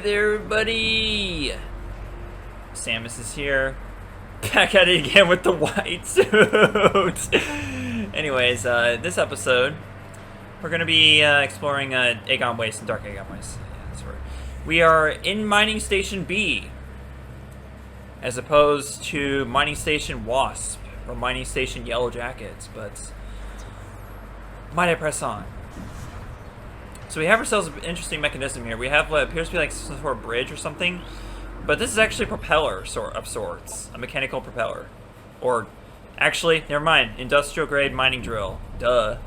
there, buddy! Samus is here. Back at it again with the white suit! Anyways, this episode, we're going to be exploring Agon Wastes and Dark Agon Wastes. Yeah, that's right. We are in Mining Station B, as opposed to Mining Station Wasp, or Mining Station Yellow Jackets, but might I press on? So we have ourselves an interesting mechanism here. We have what appears to be like some sort of bridge or something, but this is actually a propeller of sorts, a mechanical propeller. Or, actually, never mind, industrial grade mining drill. Duh.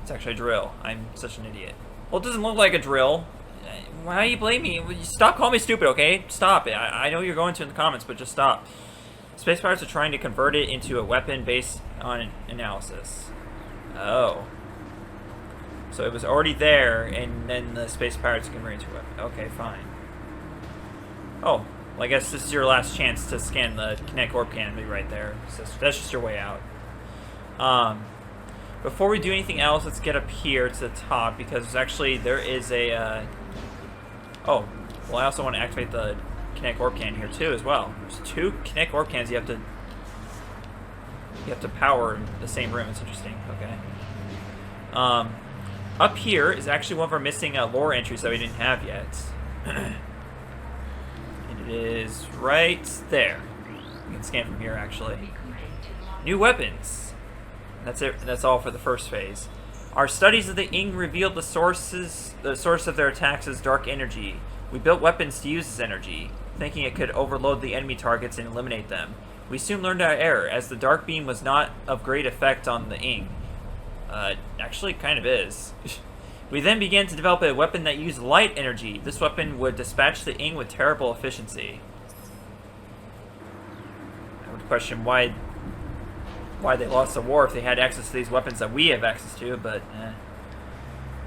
It's actually a drill. I'm such an idiot. Well, it doesn't look like a drill. Why do you blame me? Stop calling me stupid, okay? Stop it. I know you're going to in the comments, but just stop. Space pirates are trying to convert it into a weapon based on analysis. Oh. So it was already there, and then the space pirates converted into a weapon. Okay, fine. Oh, well, I guess this is your last chance to scan the kinetic orb cannon right there. So that's just your way out. Before we do anything else, let's get up here to the top, because actually there is a... Oh, well, I also want to activate the kinetic orb cannon here too, as well. There's two kinetic orb cannons you have to power in the same room. It's interesting. Okay. Up here is actually one of our missing lore entries that we didn't have yet. And it is right there. You can scan from here, actually. New weapons. That's it. That's all for the first phase. Our studies of the Ing revealed the source of their attacks as dark energy. We built weapons to use this energy, thinking it could overload the enemy targets and eliminate them. We soon learned our error, as the dark beam was not of great effect on the Ing. Actually, kind of is. We then began to develop a weapon that used light energy. This weapon would dispatch the Ing with terrible efficiency. I would question why they lost the war if they had access to these weapons that we have access to, but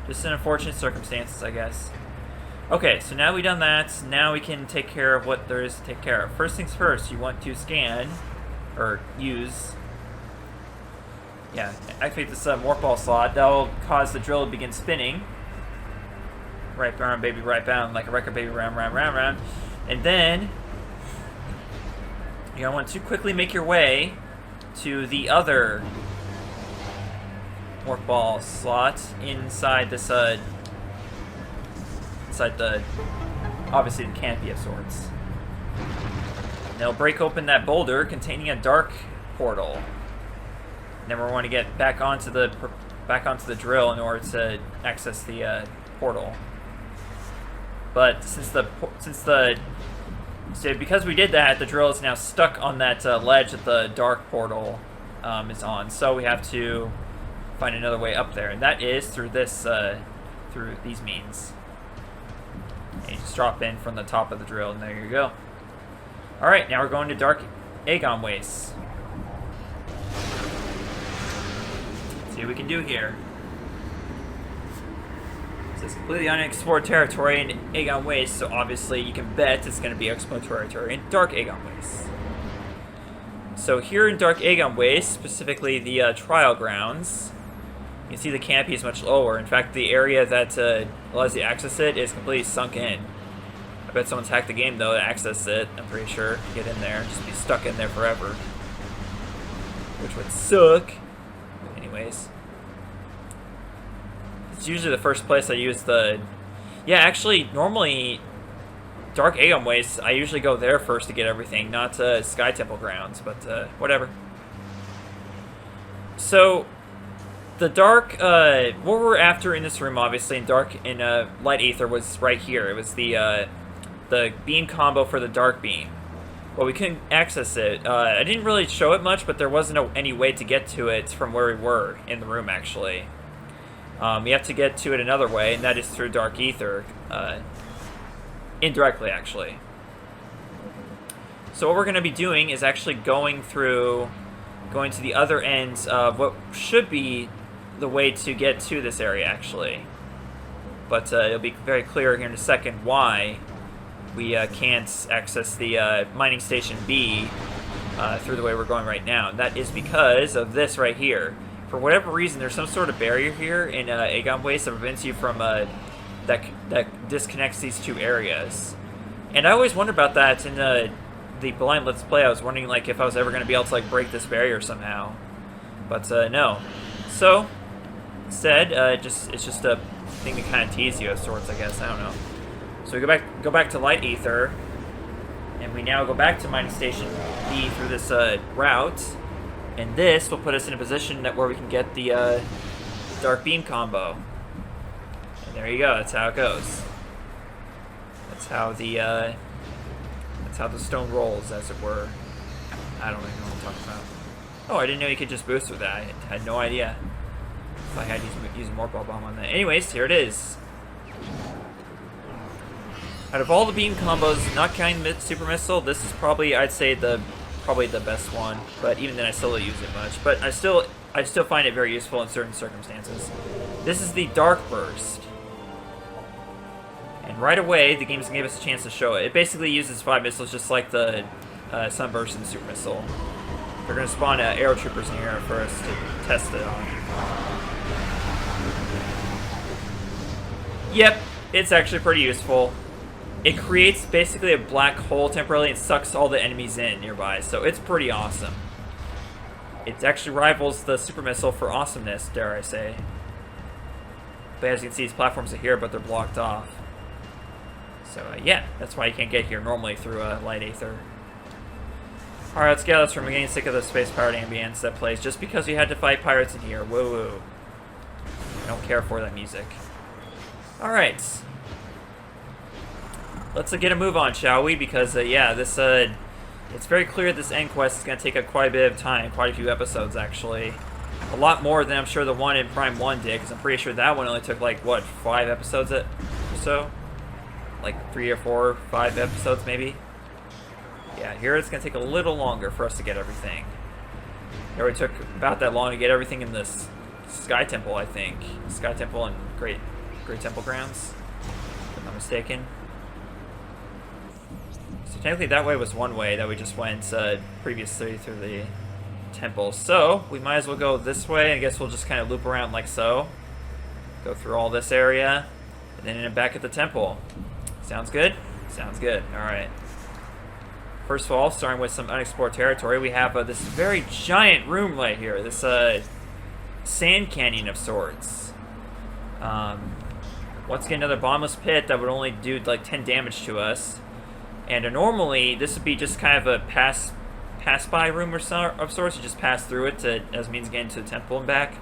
just an unfortunate circumstances, I guess. Okay, so now we've done that. Now we can take care of what there is to take care of. First things first, you want to scan, or use... Yeah, activate this morph ball slot. That'll cause the drill to begin spinning. Right round, baby, right bound, like a record, baby, round, round, round, round. And then you're gonna want to quickly make your way to the other morph ball slot inside this inside the, obviously, the canopy of sorts. And they'll break open that boulder containing a dark portal. Then we want to get back onto the drill in order to access the portal. But because we did that, the drill is now stuck on that ledge that the dark portal is on. So we have to find another way up there, and that is through this through these means. And you just drop in from the top of the drill, and there you go. All right, now we're going to Dark Agon Wastes. See what we can do here. So it's completely unexplored territory in Agon Wastes, so obviously you can bet it's going to be exploratory territory in Dark Agon Wastes. So here in Dark Agon Wastes, specifically the trial grounds, you can see the canopy is much lower. In fact, the area that allows you to access it is completely sunk in. I bet someone's hacked the game though to access it. I'm pretty sure. Get in there, just be stuck in there forever, which would suck. Anyways, it's usually the first place I use the... Yeah, actually, normally, Dark Agon Wastes, I usually go there first to get everything, not Sky Temple grounds, but whatever. So, the dark, what we're after in this room, obviously, in Light Aether was right here. It was the beam combo for the Dark Beam. Well, we couldn't access it. I didn't really show it much, but there wasn't any way to get to it from where we were in the room, actually. We have to get to it another way, and that is through Dark Aether. Indirectly, actually. So what we're going to be doing is actually going to the other ends of what should be the way to get to this area, actually. But it'll be very clear here in a second why we can't access the Mining Station B through the way we're going right now. And that is because of this right here. For whatever reason, there's some sort of barrier here in Agon Wastes that prevents you from that disconnects these two areas. And I always wonder about that in the blind Let's Play. I was wondering like if I was ever going to be able to like break this barrier somehow. But no. So, instead, it's just a thing to kind of tease you of sorts, I guess. I don't know. So we go back to Light Aether. And we now go back to Mining Station B through this route. And this will put us in a position where we can get the Dark Beam combo. And there you go. That's how it goes. That's how the stone rolls, as it were. I don't even know what I'm talking about. Oh, I didn't know you could just boost with that. I had no idea. If I had used a Morphle Bomb on that. Anyways, here it is. Out of all the beam combos, not counting the Super Missile, this is probably, I'd say, probably the best one. But even then, I still don't use it much. But I still find it very useful in certain circumstances. This is the Dark Burst. And right away, the game's gonna give us a chance to show it. It basically uses 5 missiles just like the Sunburst and Super Missile. They're gonna spawn Aero Troopers in here for us to test it on. Yep, it's actually pretty useful. It creates basically a black hole temporarily and sucks all the enemies in nearby, so it's pretty awesome. It actually rivals the Super Missile for awesomeness, dare I say. But as you can see, these platforms are here, but they're blocked off. So yeah, that's why you can't get here normally through Light Aether. Alright, let's get us from getting sick of the space-powered ambience that plays just because we had to fight pirates in here. Whoa. I don't care for that music. Alright. Let's get a move on, shall we? Because, yeah, this, it's very clear this end quest is going to take quite a bit of time, quite a few episodes, actually. A lot more than I'm sure the one in Prime 1 did, because I'm pretty sure that one only took, like, what, 5 episodes or so? Like, 3 or 4 or 5 episodes, maybe? Yeah, here it's going to take a little longer for us to get everything. It already took about that long to get everything in this Sky Temple, I think. Sky Temple and Great Temple Grounds, if I'm not mistaken. So technically that way was one way that we just went previously through the temple. So we might as well go this way. I guess we'll just kind of loop around like so. Go through all this area, and then end back at the temple. Sounds good? Sounds good. Alright. First of all, starting with some unexplored territory, we have this very giant room right here. This sand canyon of sorts. Once again, another bottomless pit that would only do like 10 damage to us. And normally, this would be just kind of a pass-by room of sorts. You just pass through it as means getting to the temple and back.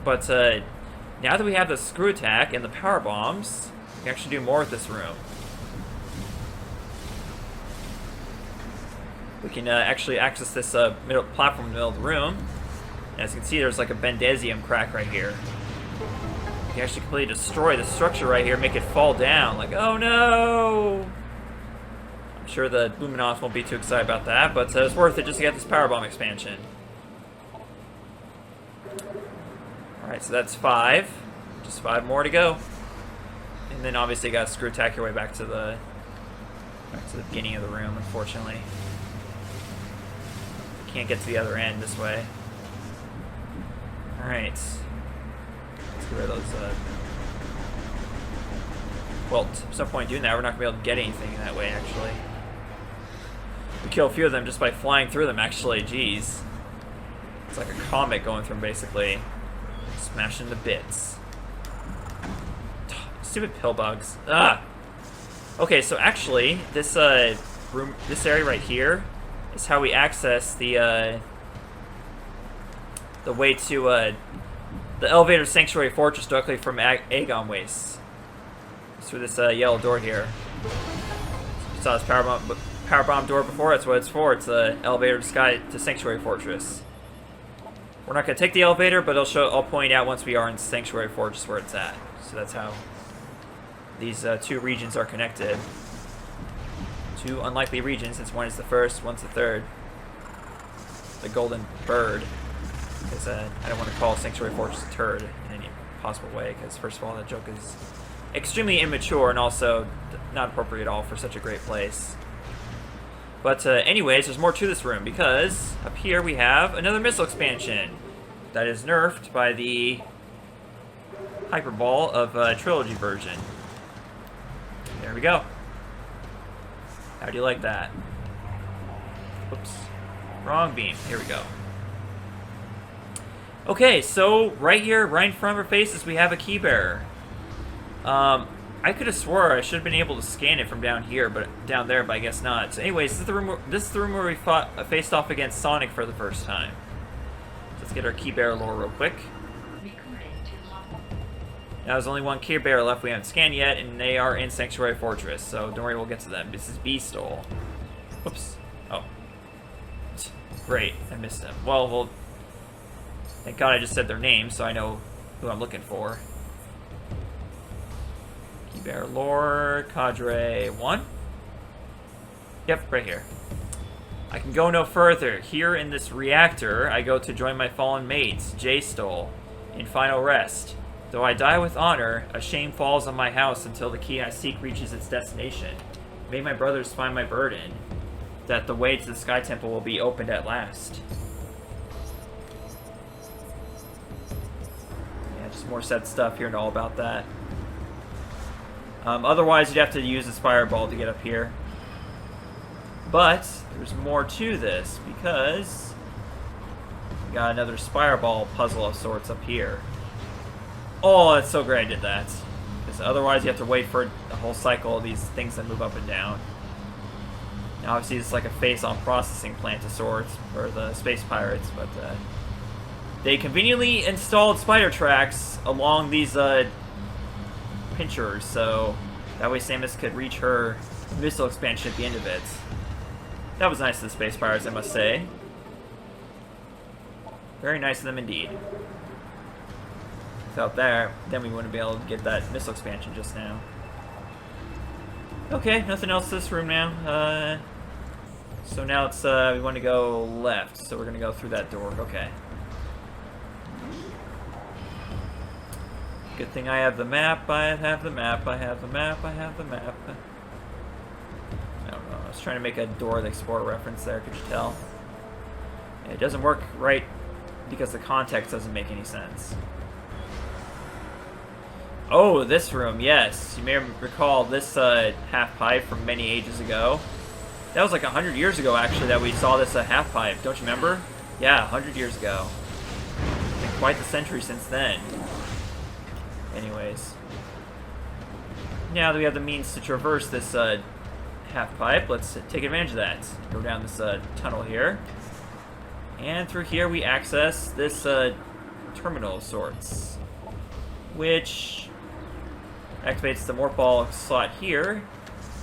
But now that we have the screw attack and the power bombs, we can actually do more with this room. We can actually access this middle platform in the middle of the room. And as you can see, there's like a Bendezium crack right here. You can actually completely destroy the structure right here, make it fall down. Like, oh no! I'm sure the Luminoth won't be too excited about that, but it's worth it just to get this power bomb expansion. Alright, so that's 5. Just 5 more to go. And then obviously you gotta screw attack your way back to the beginning of the room, unfortunately. Can't get to the other end this way. Alright. Let's get rid of those, well, there's no point doing that. We're not going to be able to get anything in that way, actually. We kill a few of them just by flying through them, actually. Jeez. It's like a comet going through them, basically. Smashing to bits. Stupid pill bugs. Ah! Okay, so actually, this room, this area right here, is how we access the way to the elevator Sanctuary Fortress directly from Agon Wastes. It's through this yellow door here. You saw this power bomb door before. That's what it's for. It's the elevator to Sanctuary Fortress. We're not gonna take the elevator, but I'll point out once we are in Sanctuary Fortress where it's at. So that's how these two regions are connected. Two unlikely regions, since one is the first, one's the third. The golden bird. Because I don't want to call Sanctuary Fortress a turd in any possible way, because first of all, that joke is extremely immature and also not appropriate at all for such a great place. But anyways, there's more to this room, because up here we have another missile expansion that is nerfed by the Hyperball of Trilogy version. There we go. How do you like that? Oops. Wrong beam. Here we go. Okay, so right here, right in front of our faces, we have a key bearer. I could have swore I should have been able to scan it from down here, but down there, but I guess not. So anyways, this is the room where we faced off against Sonic for the first time. So let's get our key bearer lore real quick. Now there's only one key bearer left we haven't scanned yet, and they are in Sanctuary Fortress, so don't worry, we'll get to them. This is Beastole. Oops. Oh. Great, I missed them. Well, thank God I just said their name, so I know who I'm looking for. Bear lore, Cadre 1. Yep, right here. I can go no further. Here in this reactor, I go to join my fallen mates, J-Stole, in final rest. Though I die with honor, a shame falls on my house until the key I seek reaches its destination. May my brothers find my burden, that the way to the Sky Temple will be opened at last. Yeah, just more sad stuff here and all about that. Otherwise, you'd have to use the Spire Ball to get up here. But there's more to this, because we got another Spire Ball puzzle of sorts up here. Oh, that's so great I did that. Because otherwise, you have to wait for the whole cycle of these things that move up and down. Now, obviously, it's like a face-on processing plant of sorts for the space pirates, but they conveniently installed spider tracks along these pinchers, so that way Samus could reach her missile expansion at the end of it. That was nice of the space pirates, I must say. Very nice of them indeed. Without that, then we wouldn't be able to get that missile expansion just now. Okay, nothing else to this room now. So now it's we want to go left, so we're gonna go through that door. Okay. Good thing I have the map, I have the map, I have the map, I have the map. I don't know, I was trying to make a Dora the Explorer reference there, could you tell? It doesn't work right because the context doesn't make any sense. Oh, this room, yes. You may recall this half pipe from many ages ago. That was like 100 years ago, actually, that we saw this half pipe. Don't you remember? Yeah, 100 years ago. It's been quite the century since then. Anyways, now that we have the means to traverse this half pipe, let's take advantage of that. Go down this tunnel here, and through here we access this terminal of sorts, which activates the morph ball slot here.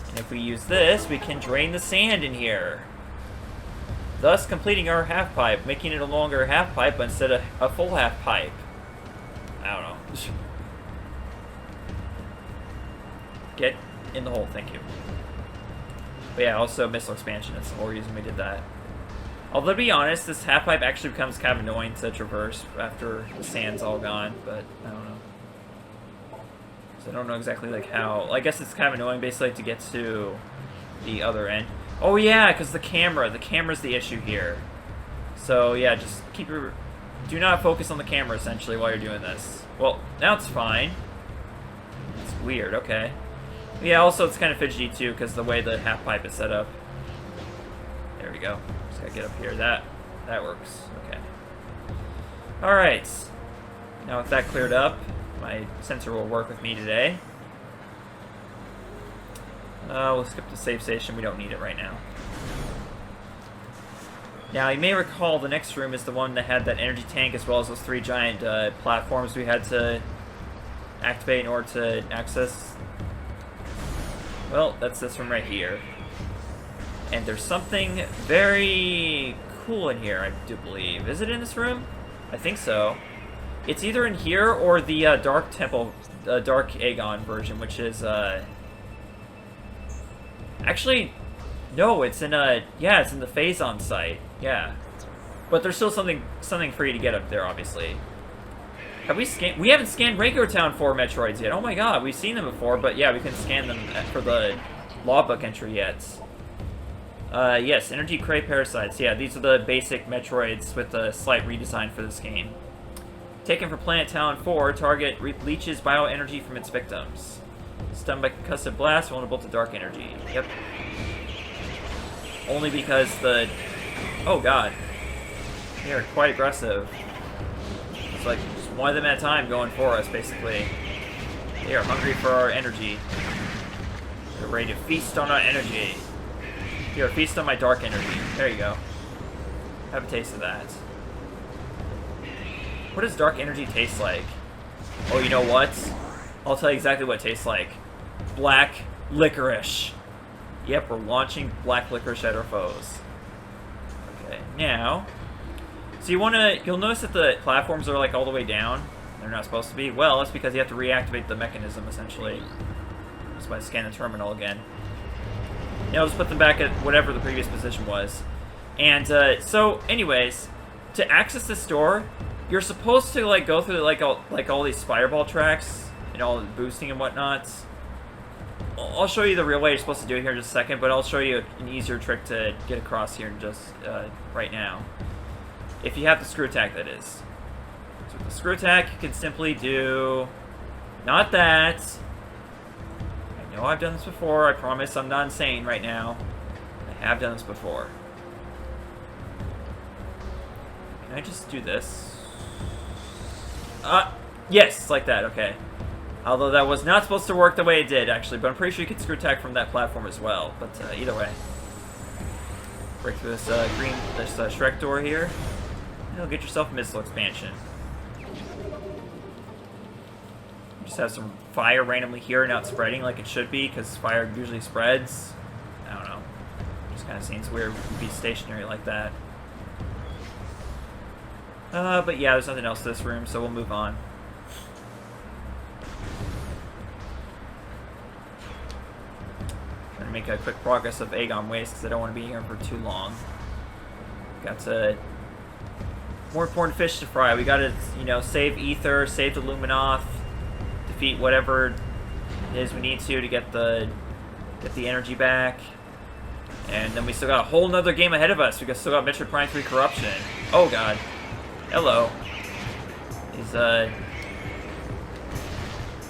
And if we use this, we can drain the sand in here, thus completing our half pipe, making it a longer half pipe instead of a full half pipe. I don't know. Get in the hole, thank you. But yeah, also missile expansion, that's the whole reason we did that. Although to be honest, this half pipe actually becomes kind of annoying to traverse after the sand's all gone, but I don't know. So I don't know exactly like how. I guess it's kind of annoying basically to get to the other end. Oh yeah, because the camera's the issue here. So yeah, just keep your, do not focus on the camera essentially while you're doing this. Well, now it's fine. It's weird, okay. Yeah, also it's kind of fidgety too because the way the half pipe is set up. There we go. Just gotta get up here. That works. Okay. All right. Now with that cleared up, my sensor will work with me today. We'll skip the save station. We don't need it right now. Now you may recall the next room is the one that had that energy tank as well as those 3 giant platforms we had to activate in order to access. Well, that's this room right here. And there's something very cool in here, I do believe. Is it in this room? I think so. It's either in here or the Dark Temple, Dark Agon version, which is, actually, no, it's in, yeah, it's in the Phazon site, yeah. But there's still something free to get up there, obviously. Have we scanned? We haven't scanned Rango Town 4 Metroids yet. Oh my god, we've seen them before, but yeah, we can scan them for the logbook entry yet. Yes, Energy Cray Parasites. Yeah, these are the basic Metroids with a slight redesign for this game. Taken from Planet Talon 4, target leaches bioenergy from its victims. Stunned by concussive blast, vulnerable to dark energy. Yep. only because the... Oh god. They are quite aggressive. It's like just one of them at a time going for us, basically. They are hungry for our energy. They're ready to feast on our energy. Here, feast on my dark energy. There you go. Have a taste of that. What does dark energy taste like? Oh, you know what? I'll tell you exactly what it tastes like. Black licorice. Yep, we're launching black licorice at our foes. Okay, now... So you'll notice that the platforms are like all the way down. They're not supposed to be. Well, that's because you have to reactivate the mechanism, essentially. Just by scanning the terminal again. Now let's put them back at whatever the previous position was. And, so, anyways, to access this door, you're supposed to, like, go through, like all these fireball tracks, and all the boosting and whatnot. I'll show you the real way you're supposed to do it here in just a second, but I'll show you an easier trick to get across here in just, right now. If you have the screw attack, that is. So with the screw attack, you can simply do... Not that. I know I've done this before, I promise I'm not insane right now. I have done this before. Can I just do this? Yes, like that, okay. Although that was not supposed to work the way it did, actually, but I'm pretty sure you can screw attack from that platform as well. But either way. Break through this Shrek door here. And you'll get yourself a missile expansion. Just have some fire randomly here, not spreading like it should be, because fire usually spreads. I don't know. Just kind of seems weird to be stationary like that. But yeah, there's nothing else to this room, so we'll move on. Trying to make a quick progress of Agon Wastes, because I don't want to be here for too long. Got more important fish to fry. We gotta, you know, save Ether, save the Luminoth, defeat whatever it is we need to get the energy back. And then we still got a whole nother game ahead of us. We still got Metroid Prime 3 Corruption. Oh god. Hello. These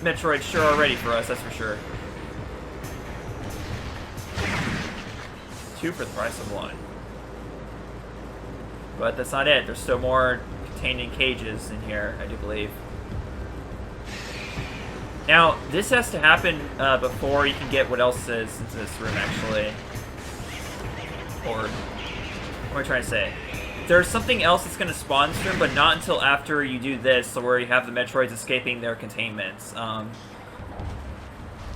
Metroid sure are ready for us, that's for sure. 2 for the price of 1. But that's not it. There's still more contained in cages in here, I do believe. Now, this has to happen before you can get what else is into this room, actually. Or, what am I trying to say? There's something else that's going to spawn in this room, but not until after you do this, so where you have the Metroids escaping their containments.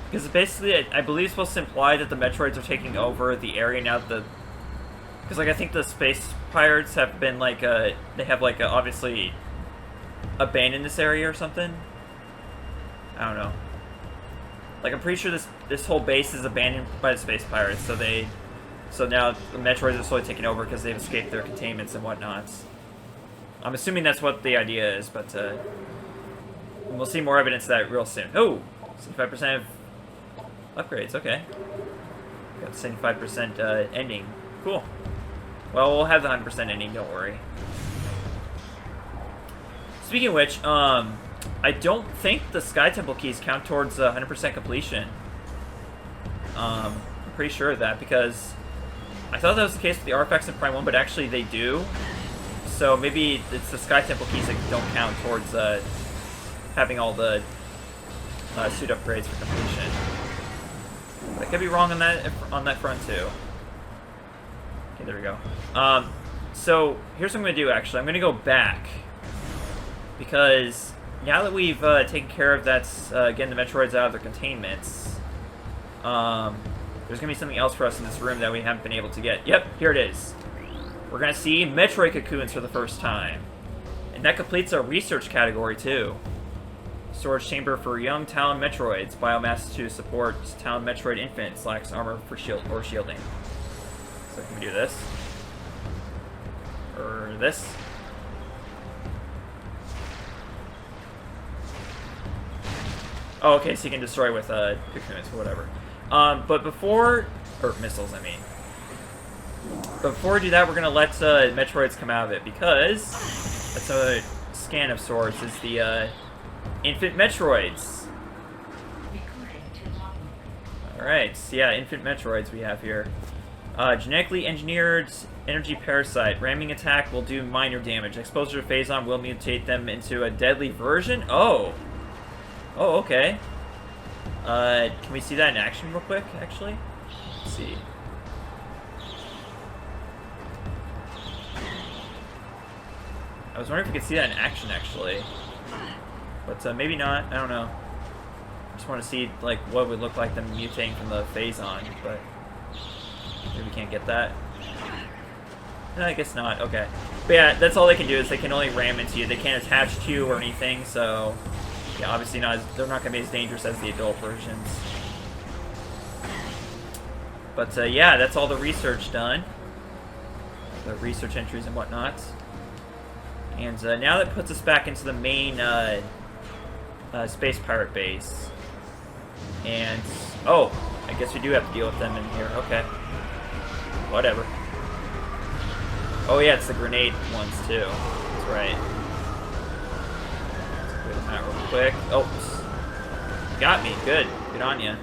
Because basically, I believe it's supposed to imply that the Metroids are taking over the area now that the... Because, like, I think the space pirates have been, like, they have, like, obviously abandoned this area or something. I don't know. Like, I'm pretty sure this whole base is abandoned by the space pirates, so now the Metroids are slowly taking over because they've escaped their containments and whatnot. I'm assuming that's what the idea is, but we'll see more evidence of that real soon. Oh! 75% of upgrades, okay. Got the 75% ending. Cool. Well, we'll have the 100% ending, don't worry. Speaking of which, I don't think the Sky Temple keys count towards 100% completion. I'm pretty sure of that, because I thought that was the case with the artifacts in Prime 1, but actually they do. So maybe it's the Sky Temple keys that don't count towards having all the suit upgrades for completion. But I could be wrong on that front too. Okay, there we go. So here's what I'm going to do, actually. I'm going to go back. Because now that we've taken care of that, getting the Metroids out of their containments, there's going to be something else for us in this room that we haven't been able to get. Yep, here it is. We're going to see Metroid cocoons for the first time. And that completes our research category, too. Storage chamber for young Talon Metroids. Biomass to support Talon Metroid infants. Lacks armor for shielding. So can we do this? Or this? Oh, okay, so you can destroy with cocoons or whatever. But before... Or missiles, I mean. But before we do that, we're going to let Metroids come out of it, because that's a scan of sorts, is the infant Metroids. Alright, so yeah, infant Metroids we have here. Genetically engineered energy parasite. Ramming attack will do minor damage. Exposure to Phazon will mutate them into a deadly version? Oh. Oh, okay. Can we see that in action real quick, actually? Let's see. I was wondering if we could see that in action, actually. But maybe not. I don't know. I just want to see, like, what it would look like them mutating from the Phazon, but maybe we can't get that. No, I guess not. Okay. But yeah, that's all they can do is they can only ram into you. They can't attach to you or anything, so yeah, obviously they're not going to be as dangerous as the adult versions. But yeah, that's all the research done. The research entries and whatnot. And now that puts us back into the main space pirate base. And, oh, I guess we do have to deal with them in here. Okay. Whatever. Oh yeah, it's the grenade ones too. That's right. Let's clear them out real quick. Oh, got me. Good. Good on ya.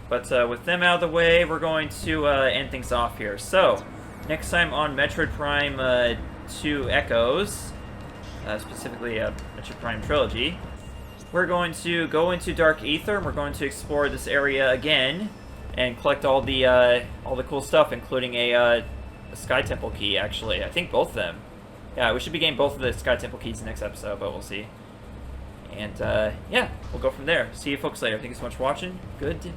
But with them out of the way, we're going to end things off here. So, next time on Metroid Prime 2 Echoes, specifically Metroid Prime Trilogy, we're going to go into Dark Aether, and we're going to explore this area again, and collect all the cool stuff, including a Sky Temple key, actually. I think both of them. Yeah, we should be getting both of the Sky Temple keys next episode, but we'll see. And, yeah, we'll go from there. See you folks later. Thank you so much for watching. Goodbye.